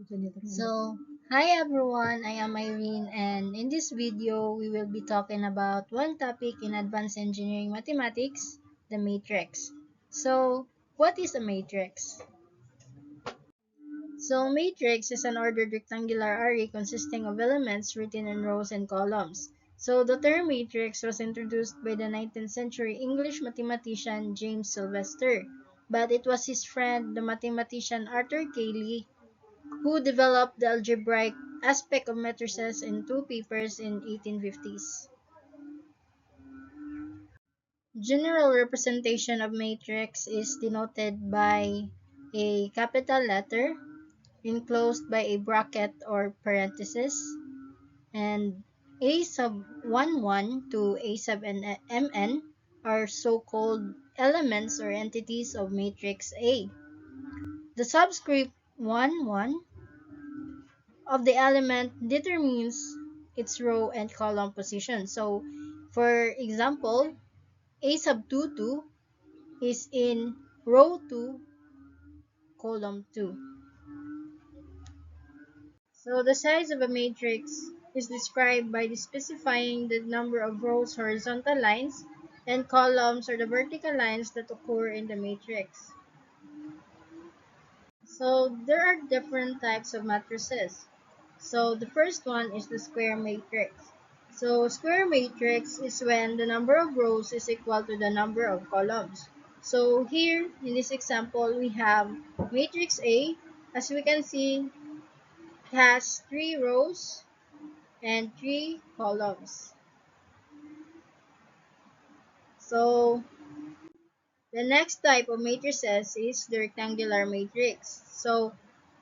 So, hi everyone, I am Irene, and in this video, we will be talking about one topic in advanced engineering mathematics, the matrix. So, what is a matrix? So, matrix is an ordered rectangular array consisting of elements written in rows and columns. So, the term matrix was introduced by the 19th century English mathematician James Sylvester, but it was his friend, the mathematician Arthur Cayley, who developed the algebraic aspect of matrices in two papers in 1850s. General representation of matrix is denoted by a capital letter enclosed by a bracket or parenthesis, and A sub 1 to A sub mn are so-called elements or entities of matrix A. The subscript 1 of the element determines its row and column position. So, for example, A sub 2 is in row 2, column 2. So, the size of a matrix is described by specifying the number of rows horizontal lines and columns or the vertical lines that occur in the matrix. So, there are different types of matrices. So the first one is the square matrix. So square matrix is when the number of rows is equal to the number of columns. So here in this example we have matrix A. As we can see, it has 3 rows and 3 columns. So the next type of matrices is the rectangular matrix. So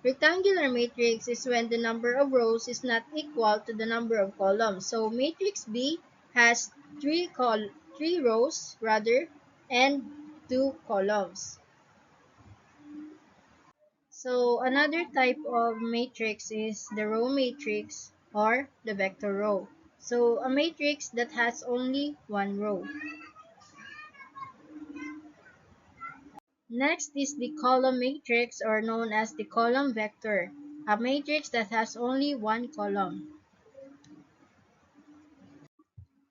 rectangular matrix is when the number of rows is not equal to the number of columns. So matrix B has 3 rows rather and 2 columns. So another type of matrix is the row matrix or the vector row. So a matrix that has only one row. Next is the column matrix, or known as the column vector, a matrix that has only one column.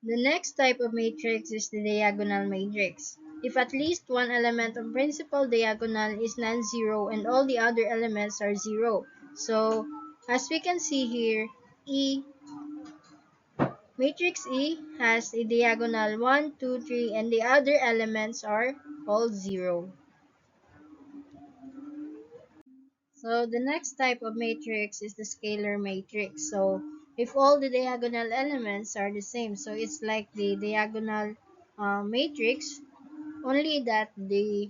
The next type of matrix is the diagonal matrix. If at least one element of principal diagonal is non-zero and all the other elements are zero. So, as we can see here, matrix E has a diagonal 1, 2, 3, and the other elements are all zero. So the next type of matrix is the scalar matrix. So if all the diagonal elements are the same, so it's like the diagonal matrix, only that the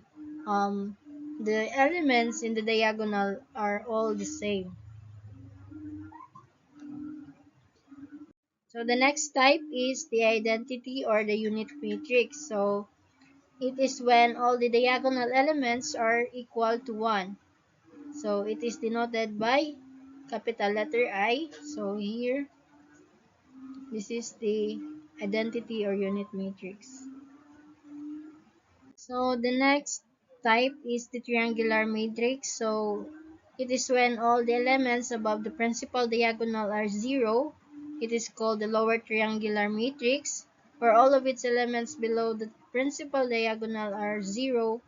elements in the diagonal are all the same. So the next type is the identity or the unit matrix. So it is when all the diagonal elements are equal to 1. So it is denoted by capital letter I. So here, this is the identity or unit matrix. So the next type is the triangular matrix. So it is when all the elements above the principal diagonal are zero. It is called the lower triangular matrix. Or all of its elements below the principal diagonal are zero,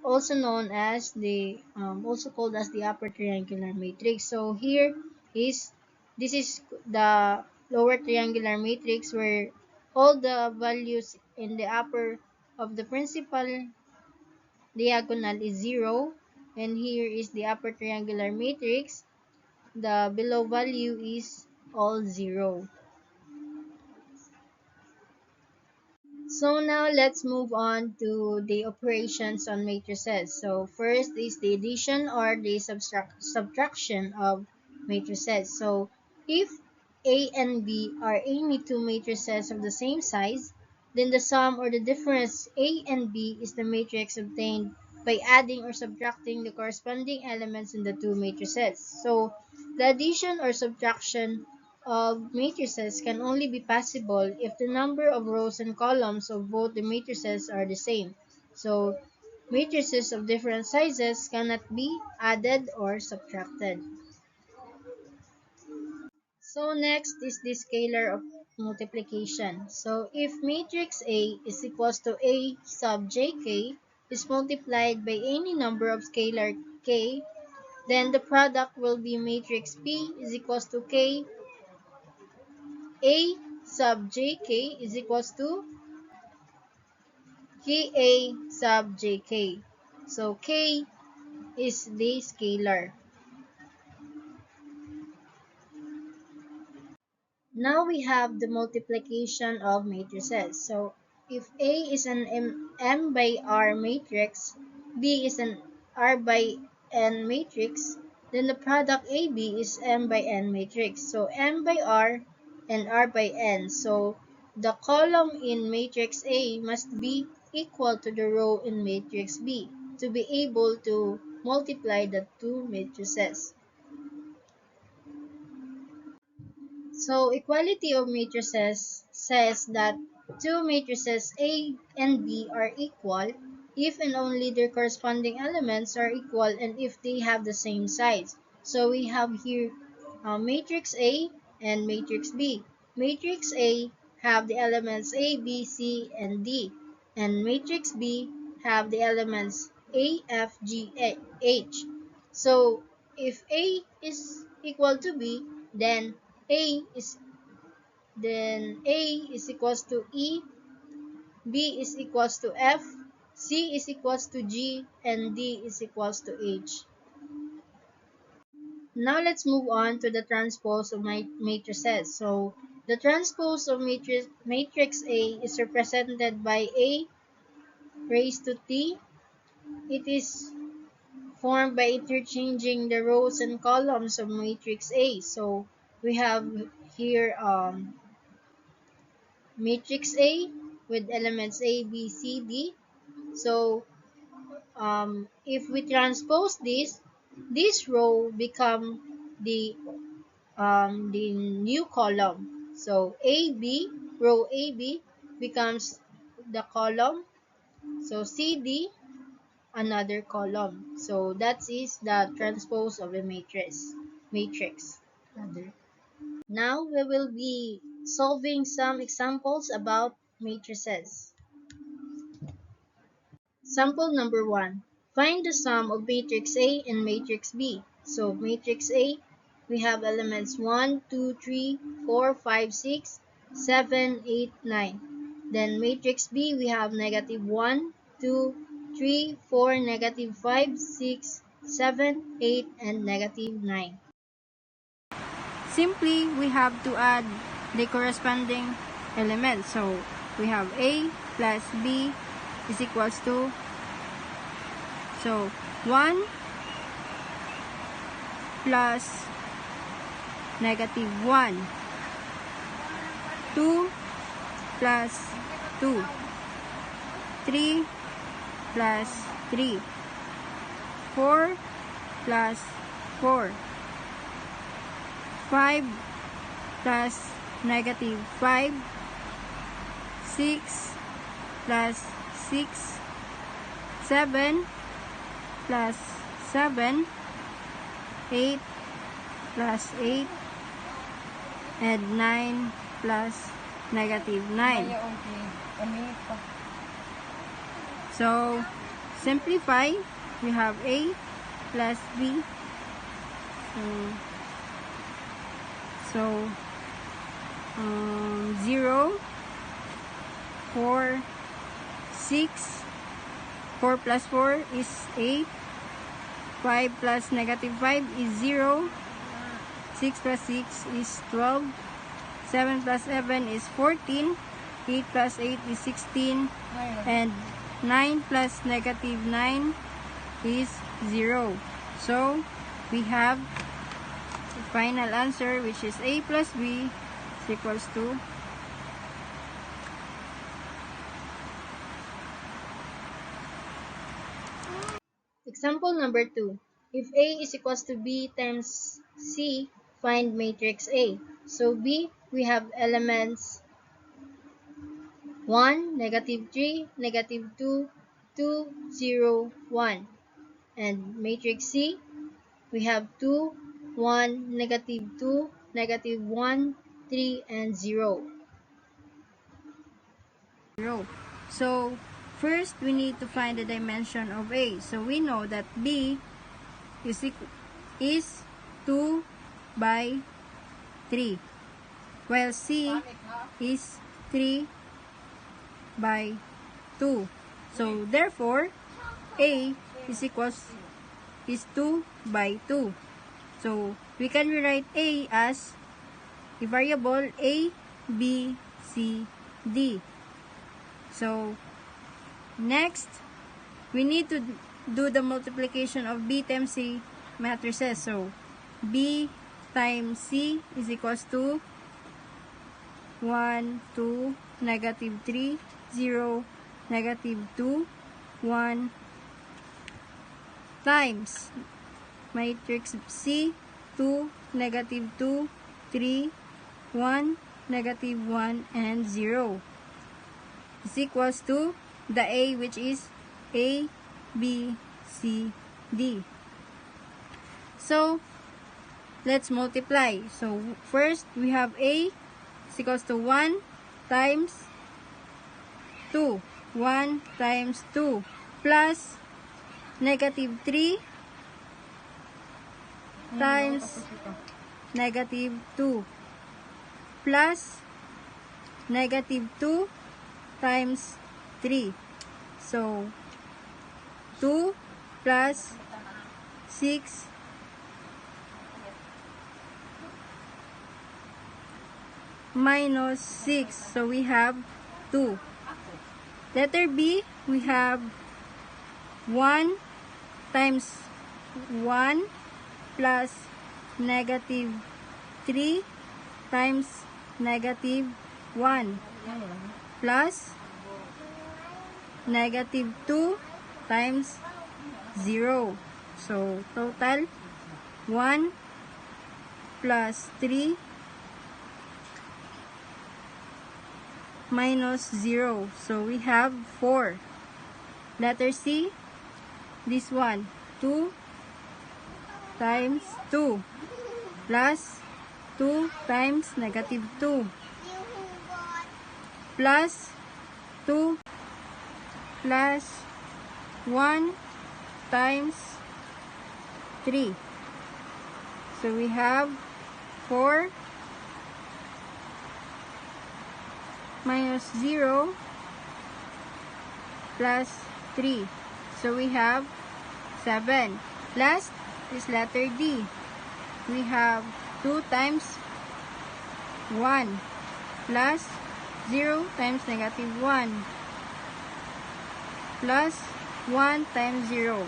also known as the also called as the upper triangular matrix. So here is this is the lower triangular matrix where all the values in the upper of the principal diagonal is zero, and here is the upper triangular matrix. The below value is all zero. So now let's move on to the operations on matrices. So first is the addition or the subtraction of matrices. So if A and B are any two matrices of the same size, then the sum or the difference A and B is the matrix obtained by adding or subtracting the corresponding elements in the two matrices. So the addition or subtraction of matrices can only be possible if the number of rows and columns of both the matrices are the same. So matrices of different sizes cannot be added or subtracted. So next is the scalar of multiplication. So if matrix A is equals to A sub jk is multiplied by any number of scalar k, then the product will be matrix P is equals to k A sub jk is equals to Ka sub jk. So k is the scalar. Now we have the multiplication of matrices. So if A is an M by R matrix, B is an R by N matrix, then the product AB is M by N matrix. So M by R and R by N. So the column in matrix A must be equal to the row in matrix B to be able to multiply the two matrices. So equality of matrices says that two matrices A and B are equal if and only their corresponding elements are equal and if they have the same size. So we have here matrix A and matrix B. Matrix A have the elements A, B, C, and D, and matrix B have the elements A, F, G, H. So if A is equal to B, then A is equals to E, B is equals to F, C is equals to G, and D is equals to H. Now let's move on to the transpose of matrices. So the transpose of matrix A is represented by A raised to T. It is formed by interchanging the rows and columns of matrix A. So we have here matrix A with elements A, B, C, D. So if we transpose this row become the new column. So AB, row AB becomes the column. So CD, another column. So that is the transpose of a matrix rather. Now we will be solving some examples about matrices. Sample number 1. Find the sum of matrix A and matrix B. So matrix A, we have elements 1, 2, 3, 4, 5, 6, 7, 8, 9. Then matrix B, we have negative 1, 2, 3, 4, negative 5, 6, 7, 8, and negative 9. Simply, we have to add the corresponding elements. So we have A plus B is equals to, so 1 plus negative 1, 2 plus 2, 3 plus 3, 4 plus 4, 5 plus negative 5, 6 plus 6, 7 plus 7, 8 plus 8, and 9 plus negative 9. So, simplify, we have A plus B. So 0, 4, 6, 4 plus 4 is 8, 5 plus negative 5 is 0, 6 plus 6 is 12, 7 plus 7 is 14, 8 plus 8 is 16, and 9 plus negative 9 is 0. So, we have the final answer, which is A plus B is equals to Example number 2. If A is equals to B times C, find matrix A. So B, we have elements 1, negative 3, negative 2, 2, 0, 1. And matrix C, we have 2, 1, negative 2, negative 1, 3, and 0. 0. So, first we need to find the dimension of A. So, we know that B is 2 by 3, while C is 3 by 2. So, therefore, A is 2 by 2. So, we can rewrite A as the variable A, B, C, D. So, next, we need to do the multiplication of B times C matrices. So, B times C is equals to 1, 2, negative 3, 0, negative 2, 1, times matrix C, 2, negative 2, 3, 1, negative 1, and 0 is equals to the A, which is A, B, C, D. So, let's multiply. So, first, we have A is equals to 1 times 2. 1 times 2 plus negative 3 times negative 2 plus negative 2 times 3. So, 2 plus 6 minus 6. So, we have 2. Letter B, we have 1 times 1 plus negative 3 times negative 1 plus negative 2 times 0. So, total 1 plus 3 minus 0. So, we have 4. Letter C, this one, 2 times 2 plus 2 times negative 2 plus 2 plus 1 times 3. So, we have 4 minus 0 plus 3. So, we have 7. Last is letter D. We have 2 times 1 plus 0 times negative 1 plus 1 times 0.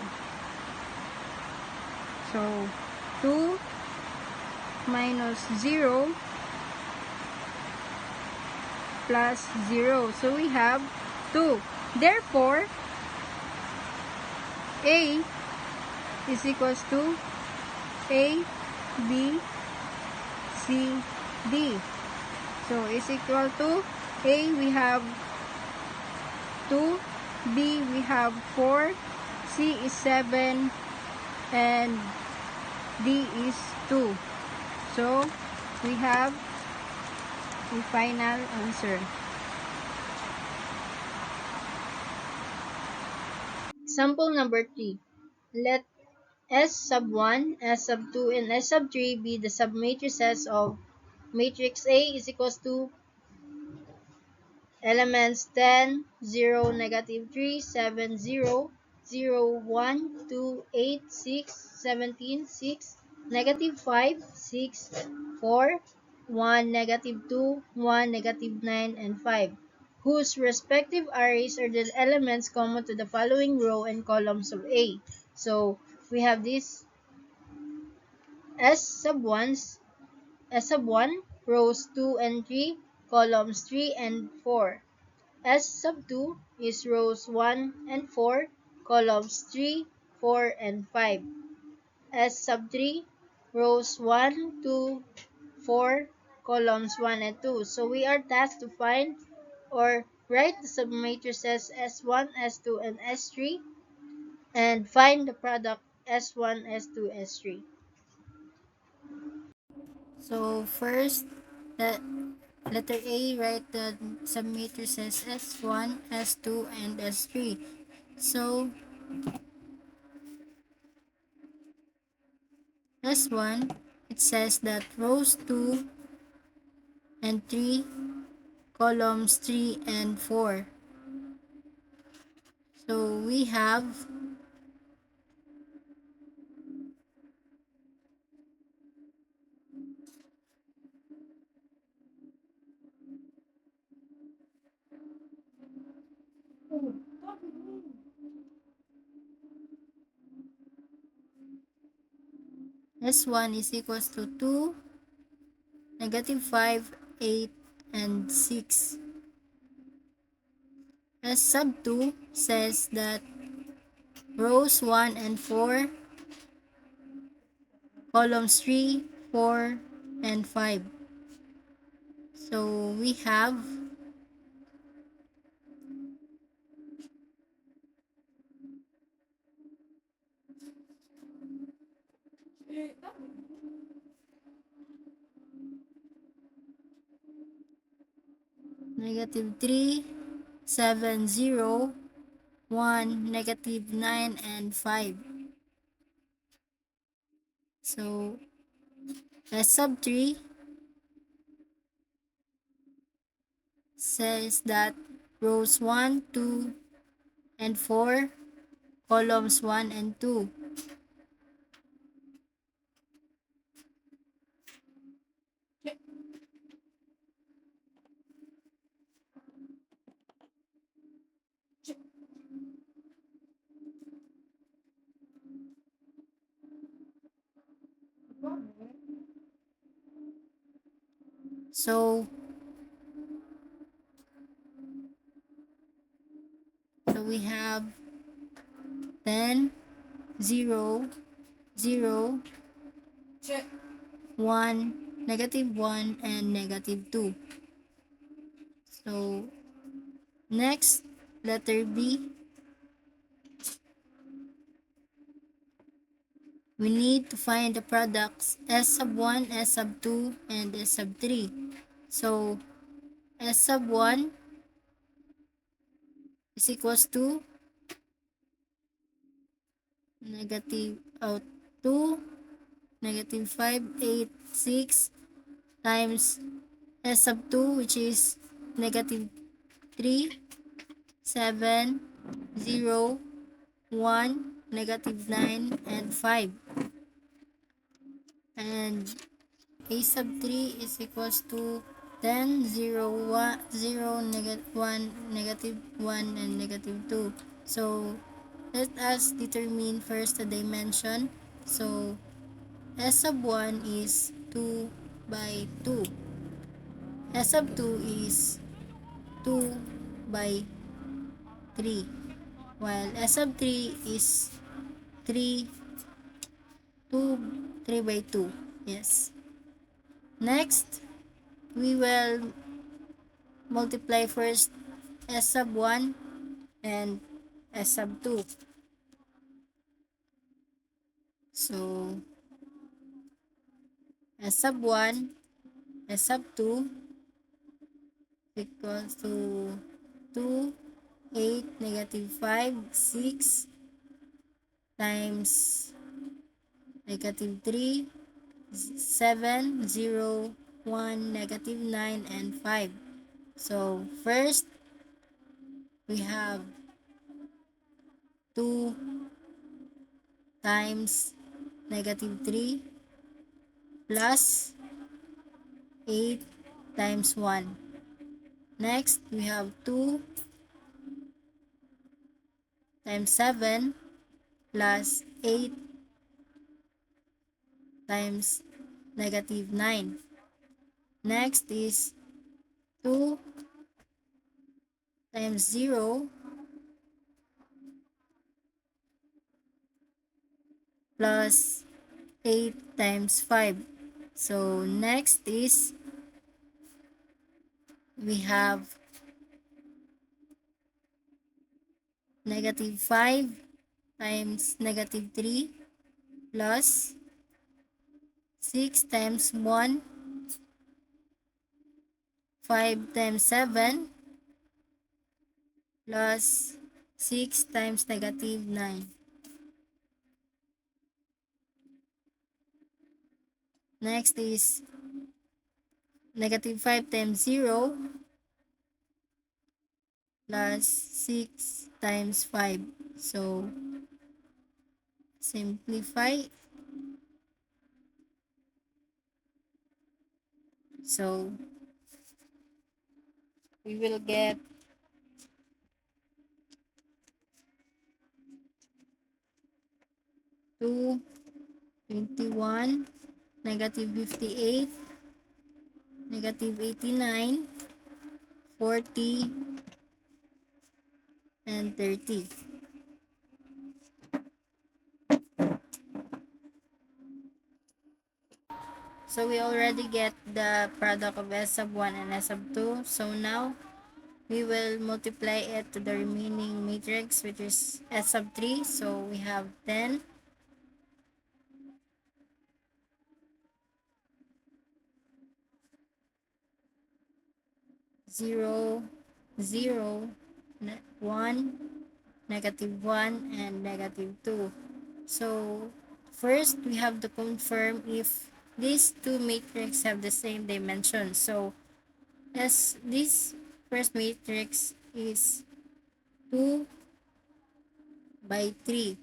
So, 2 minus 0 plus 0. So, we have 2. Therefore, A is equals to A, B, C, D. So, is equal to A, we have 2, B, we have 4, C is 7, and D is 2. So, we have the final answer. Example number 3. Let S sub 1, S sub 2, and S sub 3 be the submatrices of matrix A is equals to elements 10, 0, negative 3, 7, 0, 0, 1, 2, 8, 6, 17, 6, negative 5, 6, 4, 1, negative 2, 1, negative 9, and 5, whose respective arrays are the elements common to the following row and columns of A. So, we have this S sub 1, rows 2 and 3, columns 3 and 4. S sub 2 is rows 1 and 4, columns 3, 4, and 5. S sub 3, rows 1, 2, 4, columns 1 and 2. So we are tasked to find or Write the submatrices S1, S2, and S3 and find the product S1, S2, S3. So first, the letter A, write the submatrices S1, S2, and S3. So S1, it says that rows 2 and 3, columns 3 and 4. So we have S1 is equals to 2, -5, 8, and 6. S sub 2 says that rows 1 and 4, columns 3, 4, and 5. So we have -3, 7, 0, 1, -9, and 5. So S sub 3 says that rows 1, 2, and 4, columns 1 and 2. So we have 10, 0, 0, 1, -1, and -2. So next, letter B, we need to find the products S sub 1, S sub 2, and S sub 3. So S sub 1 is equals to -2, -5, 8, 6 times S sub 2, which is -3, 7, 0, 1, -9, and 5. And A sub 3 is equals to 10, 0, 1, 0, -1, -1, and -2. So let us determine first the dimension. So S sub 1 is 2 by 2. S sub 2 is 2 by 3. While S sub 3 is 3, 3 by 2. Yes. Next, we will multiply first S sub 1 and S sub 2. So, S sub 1, S sub 2 equals to 2, 8, -5, 6 times -3, 7, 0, 1, -9, and 5. So, first, we have 2 times -3 plus 8 times 1. Next, we have 2 times 7 plus 8 times -9. Next is 2 times 0 plus 8 times 5. So next is we have negative 5 times negative 3 plus 6 times 1, 5 times 7 plus 6 times negative 9. Next is negative 5 times 0 plus 6 times 5. So, simplify. So, we will get 2, 21, negative 58, negative 89, 40, and 30. So we already get the product of S sub 1 and S sub 2. So now we will multiply it to the remaining matrix, which is S sub 3. So we have 10, 0, 0, 1, negative 1, and negative 2. So first we have to confirm if these two matrices have the same dimension. So as this first matrix is 2 by 3,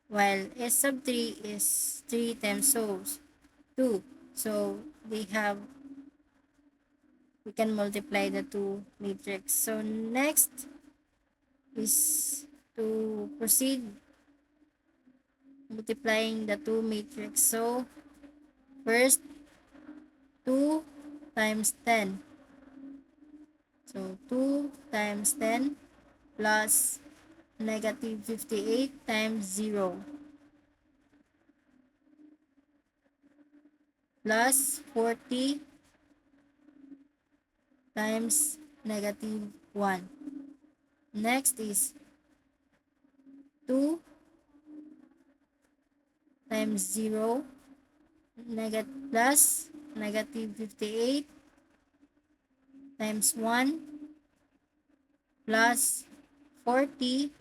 while S sub 3 is 3 times 2. So we can multiply the two matrix. So next is to proceed multiplying the two matrix. So first 2 times 10. So 2 times 10 plus negative 58 times 0 plus 40 times negative 1. Next is 2 times 0 plus negative 58 times 1 plus 40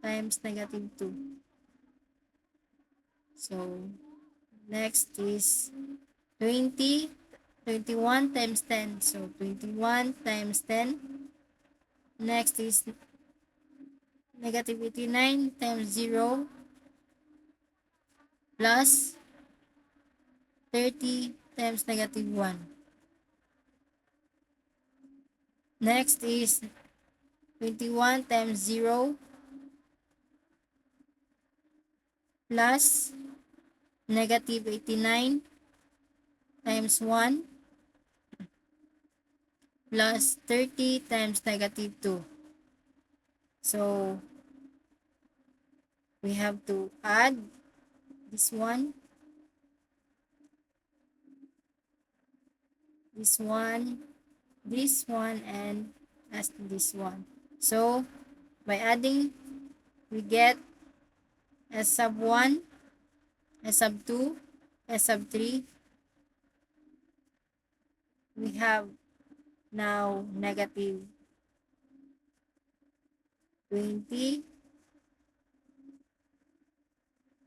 times negative 2. So next is 21 times 10. So 21 times 10. Next is negative 89 times 0 plus 30 times negative 1. Next is 21 times 0 plus negative 89 times 1 plus 30 times negative 2. So we have to add this one, this one, this one, and as this one. So by adding, we get S sub 1, S sub 2, S sub 3. We have now negative 20,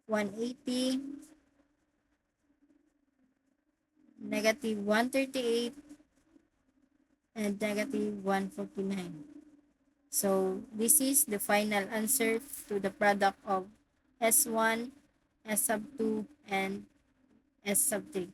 180, negative 138, and negative 149. So this is the final answer to the product of S1, S sub 2, and S sub 3.